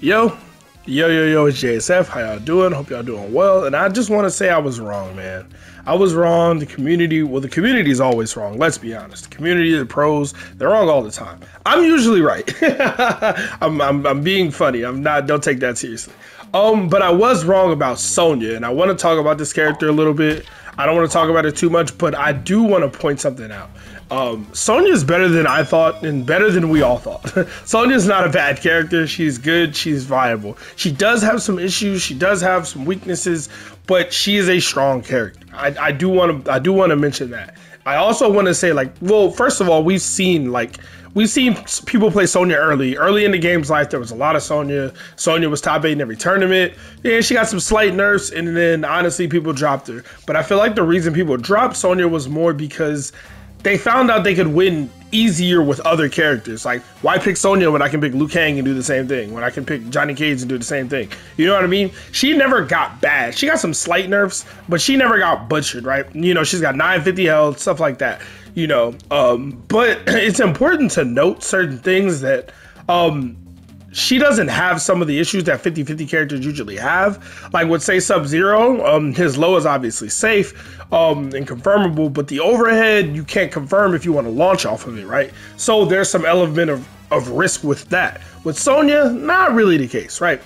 Yo, yo, it's JSF. How y'all doing? Hope y'all doing well. And I just want to say I was wrong, man. I was wrong. The community is always wrong. Let's be honest. The community, the pros, they're wrong all the time. I'm usually right. I'm being funny. I'm not. Don't take that seriously. But I was wrong about Sonya, and I want to talk about this character a little bit. I don't want to talk about it too much, but I do want to point something out. Sonya is better than I thought and better than we all thought. Sonya is not a bad character. She's good. She's viable. She does have some issues. She does have some weaknesses, but she is a strong character. I do want to mention that. I also want to say, like, well, first of all, we've seen people play Sonya early in the game's life. There was a lot of Sonya. Sonya was top 8 in every tournament. Yeah, she got some slight nerfs, and then honestly, people dropped her. But I feel like the reason people dropped Sonya was more because they found out they could win easier with other characters. Like, why pick Sonya when I can pick Liu Kang and do the same thing? When I can pick Johnny Cage and do the same thing? You know what I mean? She never got bad. She got some slight nerfs, but she never got butchered, right? You know, she's got 950 health, stuff like that. You know, but it's important to note certain things that she doesn't have some of the issues that 50-50 characters usually have. Like with, say, Sub-Zero, his low is obviously safe and confirmable, but the overhead, you can't confirm if you want to launch off of it, right? So there's some element of risk with that. With Sonya, not really the case, right?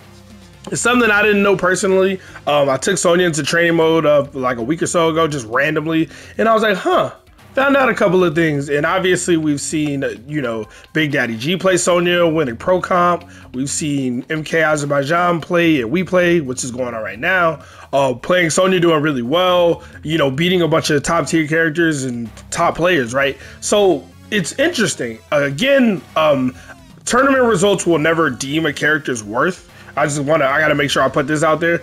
It's something I didn't know personally. I took Sonya into training mode like a week or so ago, just randomly, and I was like, huh. Found out a couple of things, and obviously we've seen, you know, Big Daddy G play Sonya, winning Pro Comp. We've seen MK Azerbaijan play, and we play, which is going on right now. Playing Sonya, doing really well, you know, beating a bunch of top tier characters and top players, right? So it's interesting. Again, tournament results will never deem a character's worth. I gotta make sure I put this out there.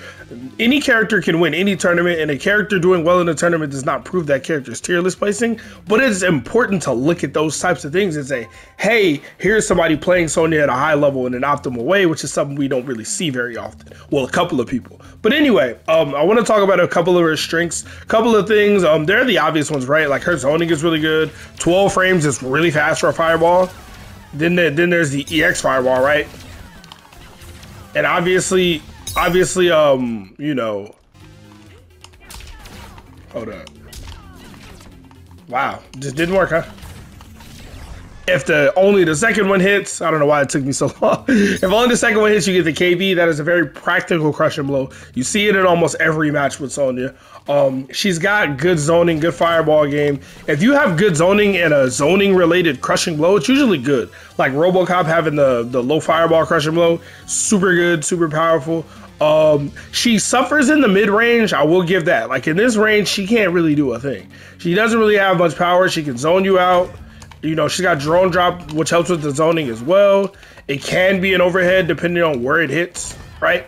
Any character can win any tournament, and a character doing well in the tournament does not prove that character's tier list placing, but it's important to look at those types of things and say, hey, here's somebody playing Sonya at a high level in an optimal way, which is something we don't really see very often. Well, a couple of people. But anyway, I want to talk about a couple of her strengths, a couple of things. They're the obvious ones, right? Like her zoning is really good. 12 frames is really fast for a fireball. Then there's the EX fireball, right? And obviously, you know, hold up. Wow, just didn't work, huh? If only the second one hits, I don't know why it took me so long. If only the second one hits, you get the KB. That is a very practical crushing blow. You see it in almost every match with Sonya. She's got good zoning, good fireball game. If you have good zoning and a zoning related crushing blow, it's usually good. Like RoboCop having the low fireball crushing blow, super good, super powerful. She suffers in the mid range. I will give that. Like in this range, she can't really do a thing. She doesn't really have much power. She can zone you out. You know, she's got drone drop, which helps with the zoning as well. It can be an overhead depending on where it hits, right?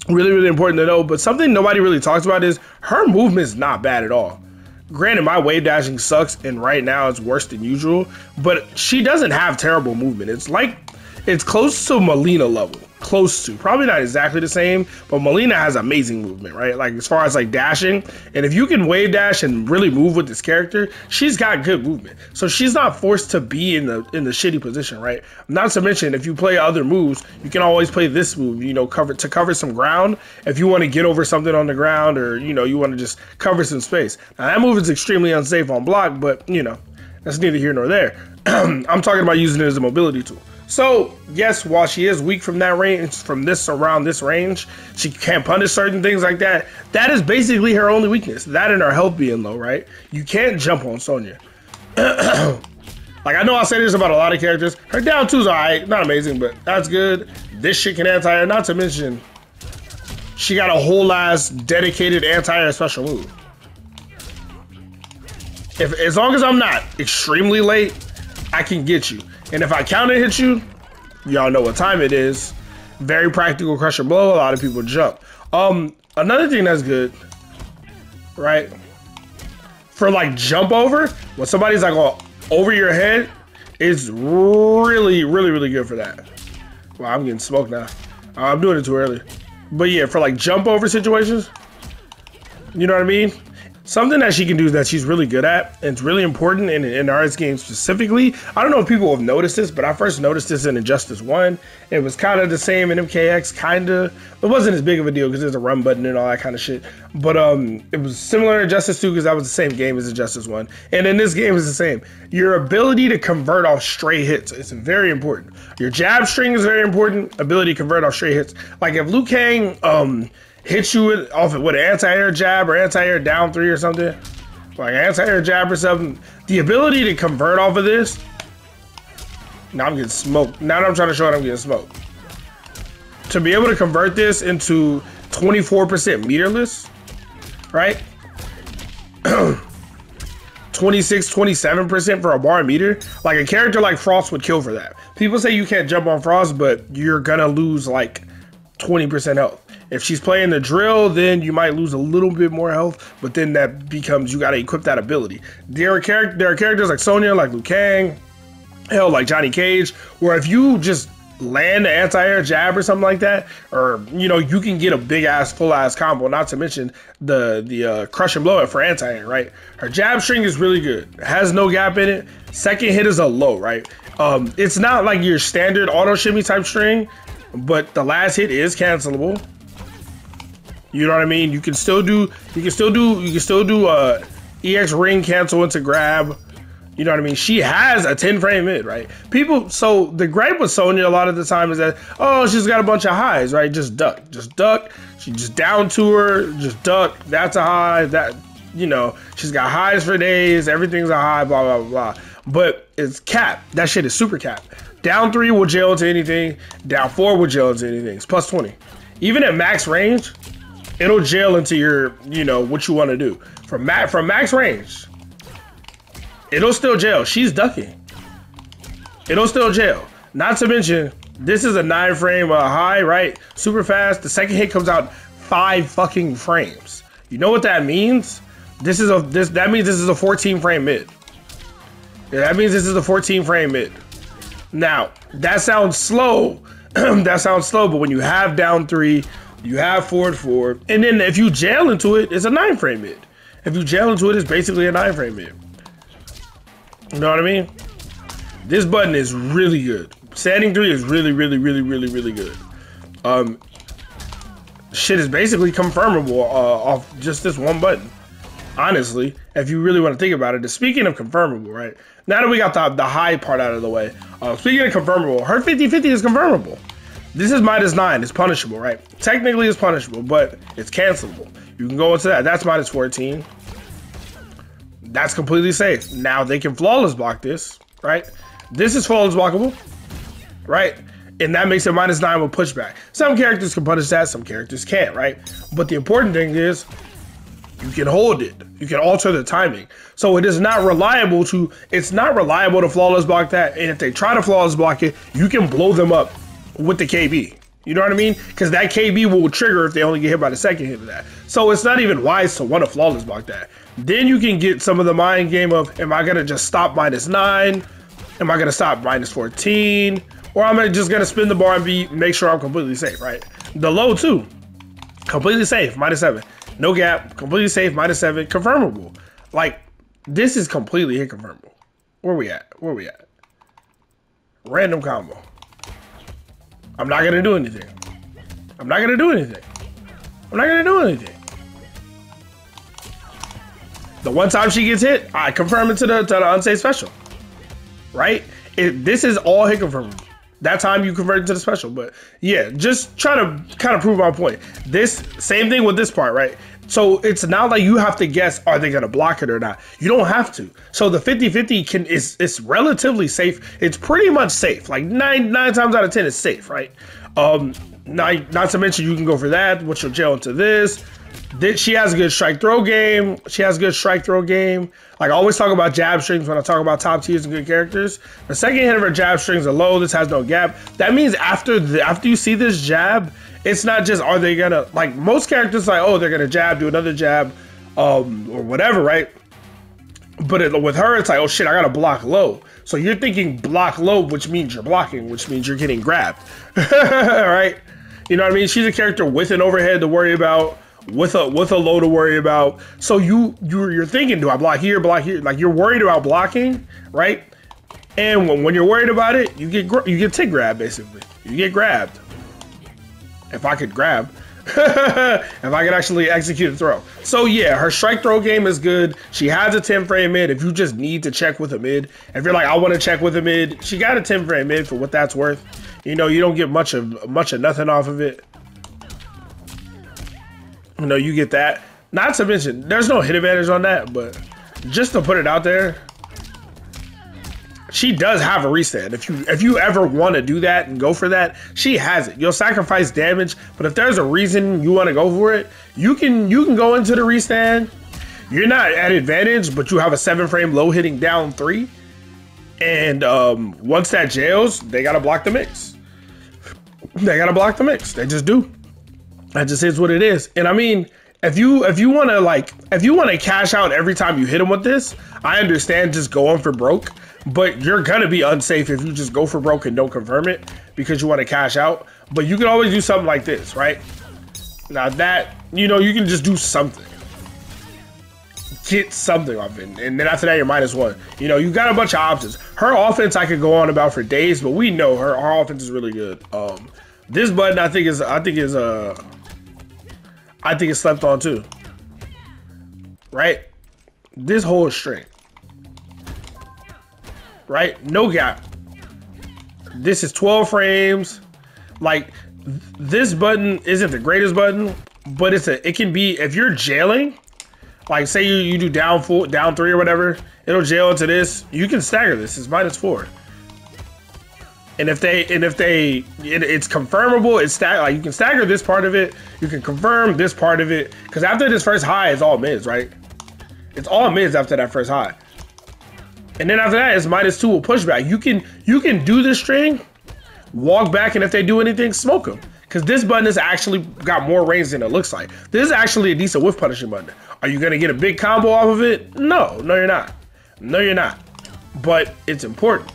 Really, really important to know. But something nobody really talks about is her movement is not bad at all. Granted, my wave dashing sucks, and right now it's worse than usual, but she doesn't have terrible movement. It's close to Melina level. Close to, probably not exactly the same, but Melina has amazing movement, right? Like as far as like dashing, and if you can wave dash and really move with this character, she's got good movement. So she's not forced to be in the shitty position, right? Not to mention, if you play other moves, you can always play this move, you know, cover some ground. If you want to get over something on the ground, or you know, you want to just cover some space. Now that move is extremely unsafe on block, but you know, that's neither here nor there. I'm talking about using it as a mobility tool. So yes, while she is weak from that range, around this range, she can't punish certain things like that. That is basically her only weakness. That and her health being low, right? You can't jump on Sonya. Like I know I say this about a lot of characters. Her down two's alright, not amazing, but that's good. This shit can anti-air, not to mention she got a whole ass dedicated anti-air special move. As long as I'm not extremely late, I can get you. And if I counter hit you, y'all know what time it is. Very practical crusher blow. A lot of people jump. Another thing that's good, right? For like jump over, when somebody's like over your head, is really, really, really good for that. Wow, I'm getting smoked now. I'm doing it too early. But yeah, for like jump over situations, you know what I mean? something that she can do that she's really good at, and it's really important in RS games specifically. I don't know if people have noticed this, but I first noticed this in Injustice 1. It was kind of the same in MKX, kind of. It wasn't as big of a deal because there's a run button and all that kind of shit. But it was similar in Injustice 2 because that was the same game as Injustice 1. And in this game, it's the same. Your ability to convert off stray hits is very important. Your jab string is very important. Ability to convert off stray hits. Like if Liu Kang hits you with an anti-air jab or anti-air down 3 or something, like anti-air jab or something, the ability to convert off of this, now I'm getting smoked. Now that I'm trying to show it, I'm getting smoked. To be able to convert this into 24% meterless, right? 26, 27% for a bar meter. Like a character like Frost would kill for that. People say you can't jump on Frost, but you're gonna lose like 20% health. If she's playing the drill, then you might lose a little bit more health, but then that becomes, you gotta equip that ability. There are characters like Sonya, like Liu Kang, hell, like Johnny Cage, where if you just land an anti-air jab or something like that, or, you know, you can get a big-ass, full-ass combo, not to mention the crush and blow it for anti-air, right? Her jab string is really good. It has no gap in it. Second hit is a low, right? It's not like your standard auto shimmy type string, but the last hit is cancelable. You know what I mean? You can still do EX ring cancel into grab. You know what I mean? She has a 10 frame mid, right? So the gripe with Sonya a lot of the time is that, oh, she's got a bunch of highs, right? Just duck. She just down to her, just duck. That's a high. That, you know, she's got highs for days. Everything's a high, blah, blah, blah. But it's cap. That shit is super cap. Down 3 will jail into anything. Down 4 will jail into anything. It's plus 20. Even at max range, it'll jail into your, you know, what you want to do. From max range, it'll still jail. She's ducking. It'll still jail. Not to mention, this is a 9 frame high, right? Super fast. The second hit comes out 5 fucking frames. You know what that means? That means this is a 14 frame mid. Yeah, that means this is a 14 frame mid. Now, that sounds slow. That sounds slow, but when you have down 3, you have forward 4, and then if you jail into it, it's a 9 frame mid. If you jail into it, it's basically a 9 frame mid. You know what I mean? This button is really good. Standing 3 is really, really, really, really, really good. Shit is basically confirmable off just this one button. Honestly, if you really want to think about it. Speaking of confirmable, right? Now that we got the high part out of the way, speaking of confirmable, her 50-50 is confirmable. This is -9, it's punishable, right? Technically it's punishable, but it's cancelable. You can go into that. That's -14. That's completely safe. Now they can flawless block this, right? This is flawless blockable, right? And that makes it -9 with pushback. Some characters can punish that, some characters can't, right? But the important thing is, you can hold it. You can alter the timing. So it is not reliable to flawless block that. And if they try to flawless block it, you can blow them up with the KB. You know what I mean? Because that KB will trigger if they only get hit by the second hit of that. So it's not even wise to want to flawless block that. Then you can get some of the mind game of, am I going to just stop -9? Am I going to stop -14? Or am I just going to spin the bar and make sure I'm completely safe, right? The low too. Completely safe, -7. No gap, completely safe, -7, confirmable. Like, this is completely hit confirmable. Where we at? Random combo. I'm not gonna do anything. The one time she gets hit, I confirm it to the unsafe special. Right? This is all hit confirmable. That time you convert it to the special, but yeah, just try to kind of prove my point. This same thing with this part, right? So it's not like you have to guess, are they gonna block it or not? You don't have to. So the 50-50 is relatively safe. It's pretty much safe. Like nine times out of 10 is safe, right? Not to mention you can go for that, which will jail into this. She has a good strike throw game. Like I always talk about jab strings when I talk about top tiers and good characters. The second hit of her jab strings are low. This has no gap. That means after you see this jab, it's not just, are they gonna, like most characters like, oh, they're gonna jab, do another jab, or whatever, right? But with her, it's like, oh shit, I gotta block low. So you're thinking block low, which means you're blocking, which means you're getting grabbed, right? You know what I mean? She's a character with an overhead to worry about, with a low to worry about. So you're thinking, do I block here, block here? Like, you're worried about blocking, right? And when you're worried about it, you get tick grab, basically. You get grabbed. If I could grab. If I could actually execute a throw. So yeah, her strike throw game is good. She has a 10 frame mid if you just need to check with a mid. If you're like, I want to check with a mid, she got a 10 frame mid for what that's worth. You know, you don't get much of nothing off of it. You know, you get that. Not to mention, there's no hit advantage on that, but just to put it out there, she does have a restand. If you ever want to do that and go for that, she has it. You'll sacrifice damage, but if there's a reason you want to go for it, you can go into the restand. You're not at advantage, but you have a 7 frame low hitting down 3. And once that jails, they gotta block the mix. They gotta block the mix. They just do. That just is what it is. And I mean, if you want to cash out every time you hit them with this, I understand just going for broke, but you're gonna be unsafe if you just go for broke and don't confirm it because you want to cash out. But you can always do something like this, right? Now that, you know, you can just do something, get something off it, and then after that you're -1. You know, you got a bunch of options. Her offense I could go on about for days, but we know her offense is really good. This button I think is slept on too, right? This whole string, right? No gap. This is 12 frames. Like, this button isn't the greatest button, but it can be, if you're jailing, like say you do down 4, down 3 or whatever, it'll jail into this. You can stagger this. It's -4. And it's confirmable. It's like you can stagger this part of it. You can confirm this part of it. Because after this first high, it's all mids, right? It's all mids after that first high. And then after that, it's -2 with pushback. You can do this string, walk back, and if they do anything, smoke them. Because this button has actually got more range than it looks like. This is actually a decent whiff punishing button. Are you gonna get a big combo off of it? No, you're not. No, you're not. But it's important.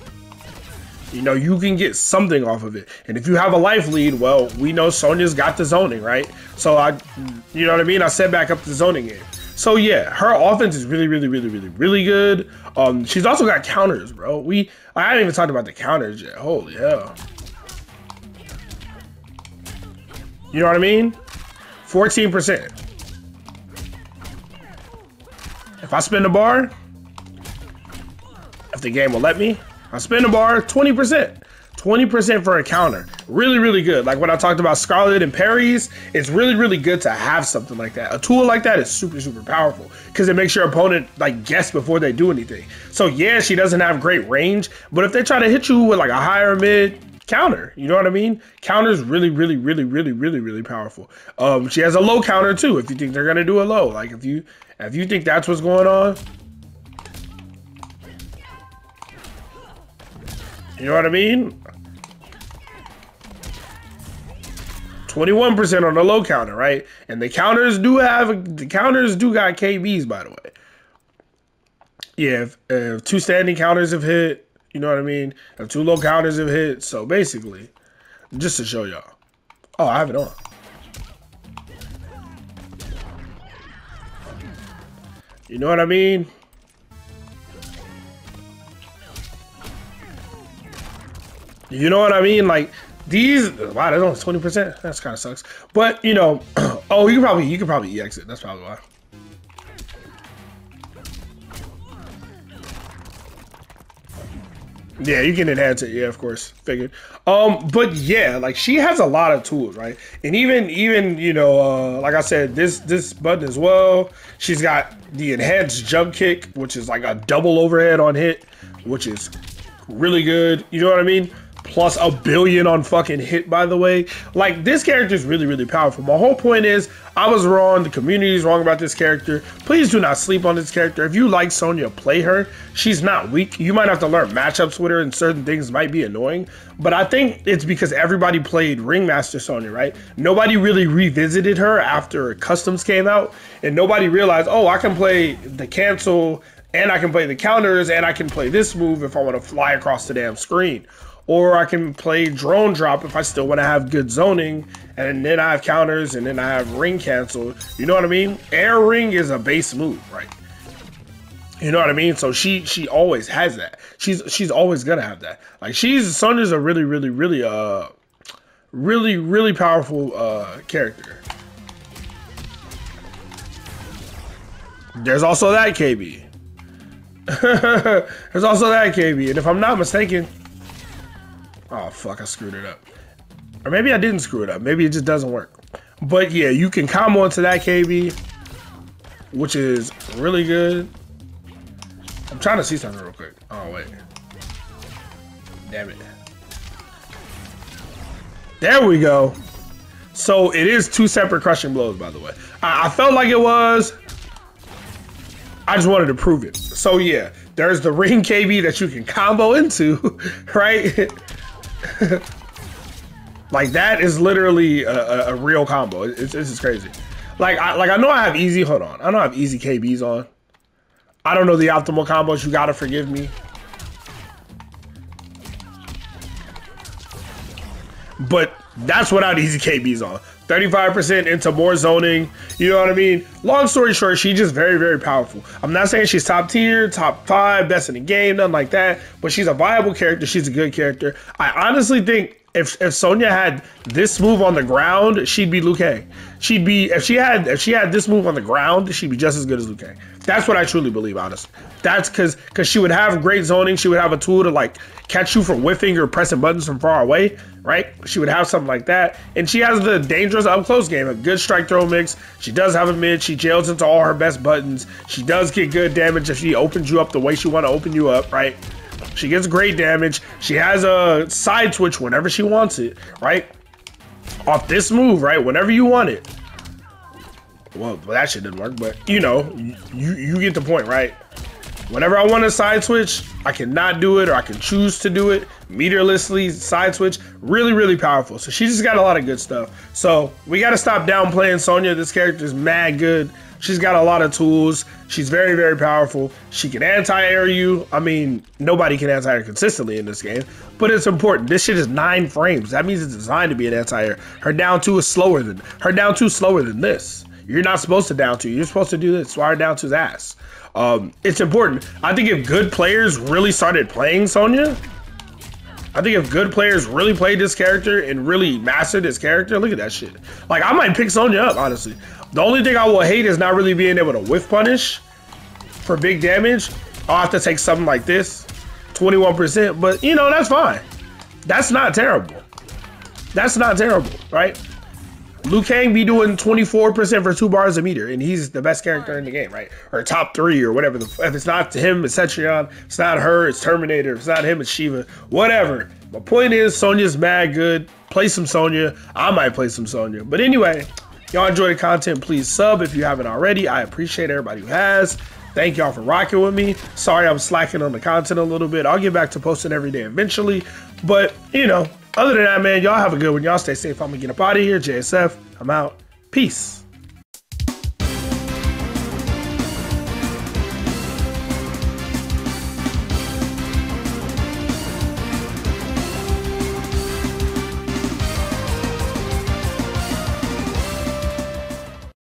You know, you can get something off of it. And if you have a life lead, well, we know Sonya's got the zoning, right? So you know what I mean? I set back up the zoning game. So yeah, her offense is really, really, really, really, really good. She's also got counters, bro. I haven't even talked about the counters yet. Holy hell. You know what I mean? 14%. If I spin the bar, if the game will let me, I spin the bar, 20%. 20% for a counter. Really, really good. Like when I talked about Scarlet and parries, it's really, really good to have something like that. A tool like that is super, super powerful because it makes your opponent like guess before they do anything. So yeah, she doesn't have great range, but if they try to hit you with like a higher mid counter, you know what I mean? Counter is really, really, really, really, really, really powerful. She has a low counter too if you think they're gonna do a low. Like if you think that's what's going on. You know what I mean? 21% on the low counter, right? And the counters do got KBs, by the way. Yeah, if 2 standing counters have hit, you know what I mean? If 2 low counters have hit. So basically, just to show y'all. Oh, I have it on. You know what I mean? You know what I mean? Like these, wow, that's only 20%. That's kind of sucks. But you know, oh, you could probably EX it. That's probably why. Yeah, you can enhance it. Yeah, of course, figured. But yeah, like she has a lot of tools, right? And even you know, like I said, this button as well. She's got the enhanced jump kick, which is like a double overhead on hit, which is really good. You know what I mean? Plus a billion on fucking hit, by the way. Like, this character is really, really powerful. My whole point is, I was wrong. The community is wrong about this character. Please do not sleep on this character. If you like Sonya, play her. She's not weak. You might have to learn matchups with her, and certain things might be annoying. But I think it's because everybody played Ringmaster Sonya, right? Nobody really revisited her after Customs came out. And nobody realized, oh, I can play the cancel, and I can play the counters, and I can play this move if I want to fly across the damn screen. or I can play drone drop if I still want to have good zoning, and then I have counters, and then I have ring cancel. You know what I mean? Air ring is a base move, right? You know what I mean? So she always has that. She's always gonna have that. Like Sonya's a really powerful character. There's also that KB. There's also that KB, and if I'm not mistaken, oh fuck, I screwed it up. Or maybe I didn't screw it up. Maybe it just doesn't work. But yeah, you can combo into that KB, which is really good. I'm trying to see something real quick. Oh wait. Damn it. There we go. So it is 2 separate crushing blows, by the way. I felt like it was. I just wanted to prove it. So yeah, there's the ring KB that you can combo into, right? Like that is literally a real combo. This is crazy. Like I know I have easy. Hold on, I know I have easy KBs on. I don't know the optimal combos. You gotta forgive me. But that's without easy KBs on. 35% into more zoning. You know what I mean? Long story short, she's just very powerful. I'm not saying she's top tier, top 5, best in the game, nothing like that. But she's a viable character. She's a good character. I honestly think if Sonya had this move on the ground, she'd be Liu Kang. She'd be if she had this move on the ground, she'd be just as good as Liu Kang. That's what I truly believe, honestly. That's because she would have great zoning. She would have a tool to like catch you from whiffing or pressing buttons from far away, right? She would have something like that. And she has the dangerous up close game, a good strike throw mix. She does have a mid. She jails into all her best buttons. She does get good damage if she opens you up the way she want to open you up, right? She gets great damage. She has a side switch whenever she wants it, right? Off this move, right? Whenever you want it. Well, that shit didn't work, but you know, you get the point, right? Whenever I want to side switch, I cannot do it, or I can choose to do it meterlessly. Side switch, really powerful. So she just got a lot of good stuff. So we got to stop downplaying Sonya. This character is mad good. She's got a lot of tools. She's very powerful. She can anti-air you. I mean, nobody can anti-air consistently in this game, but it's important. This shit is 9 frames. That means it's designed to be an anti-air. Her down 2 is slower than this. You're not supposed to down 2. You're supposed to do this. Wire down 2's ass. It's important. I think if good players really started playing Sonya, I think if good players really played this character and really mastered this character, look at that shit. Like, I might pick Sonya up, honestly. The only thing I will hate is not really being able to whiff punish for big damage. I'll have to take something like this, 21%, but you know, that's fine. That's not terrible. That's not terrible, right? Liu Kang be doing 24% for 2 bars a meter, and he's the best character in the game, right? Or top 3 or whatever. If it's not him, it's Cetrion. If it's not her, it's Terminator. If it's not him, it's Shiva. Whatever. My point is, Sonya's mad good. Play some Sonya. I might play some Sonya. But anyway, y'all enjoy the content. Please sub if you haven't already. I appreciate everybody who has. Thank y'all for rocking with me. Sorry I'm slacking on the content a little bit. I'll get back to posting every day eventually. But, you know, other than that, man, y'all have a good one. Y'all stay safe. I'm going to get up out of here. JSF, I'm out. Peace.